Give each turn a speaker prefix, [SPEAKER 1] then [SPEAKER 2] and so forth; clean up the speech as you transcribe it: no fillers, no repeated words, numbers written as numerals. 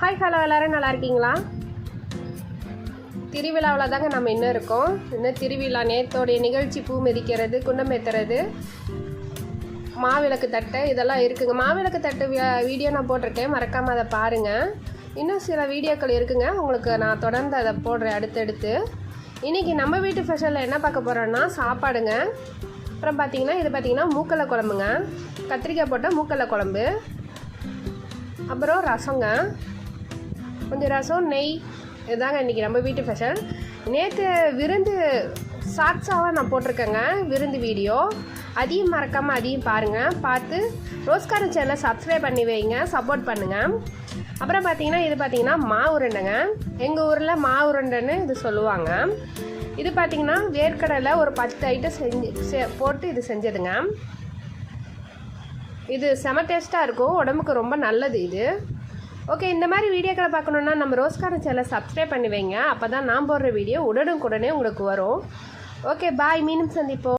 [SPEAKER 1] Hi hello எல்லோரும் நல்லா இருக்கீங்களா? திருவிழாவில் தாங்க நம்ம இன்னும் இருக்கோம். இன்னும் திருவிழா நேற்றோடைய நிகழ்ச்சி பூ மிதிக்கிறது, குண்டம் ஏற்றுறது, மாவிளக்கு தட்டை இதெல்லாம் இருக்குங்க. மாவிளக்கு தட்டு வீடியோ நான் போட்டிருக்கேன், மறக்காமல் அதை பாருங்கள். இன்னும் சில வீடியோக்கள் இருக்குங்க, உங்களுக்கு நான் தொடர்ந்து அதை போடுறேன் அடுத்தடுத்து. இன்றைக்கி நம்ம வீட்டு ஸ்பெஷலில் என்ன பார்க்க போகிறோன்னா சாப்பாடுங்க. அப்புறம் பார்த்திங்கன்னா இது பார்த்திங்கன்னா மூக்கலை குழம்புங்க, கத்திரிக்காய் போட்ட மூக்கலை குழம்பு. அப்புறம் ரசங்க, கொஞ்சம் ரசம், நெய், இதுதாங்க இன்றைக்கி நம்ம வீட்டு ஸ்பெஷல். நேற்று விருந்து ஷார்ட்ஸாக நான் போட்டிருக்கேங்க விருந்து வீடியோ, அதையும் மறக்காமல் அதையும் பாருங்கள். பார்த்து ரோஸ்காரன் சேனலை சப்ஸ்கிரைப் பண்ணி வைங்க, சப்போர்ட் பண்ணுங்கள். அப்புறம் பார்த்திங்கன்னா இது பார்த்திங்கன்னா மாவு உருண்டைங்க. எங்கள் ஊரில் மாவு உருண்டைன்னு இது சொல்லுவாங்க. இது பார்த்திங்கன்னா வேர்க்கடலை ஒரு 10 ஐட்டம் போட்டு இது செஞ்சதுங்க. இது செம டேஸ்ட்டாக இருக்கும், உடம்புக்கு ரொம்ப நல்லது இது. ஓகே, இந்த மாதிரி வீடியோக்களை பார்க்கணுன்னா நம்ம ரோஸ்காரன் சேனலை சப்ஸ்கிரைப் பண்ணி வைங்க. அப்போ தான் நான் போடுற வீடியோ உடனுக்குடனே உங்களுக்கு வரும். ஓகே, பாய், மீண்டும் சந்திப்போம்.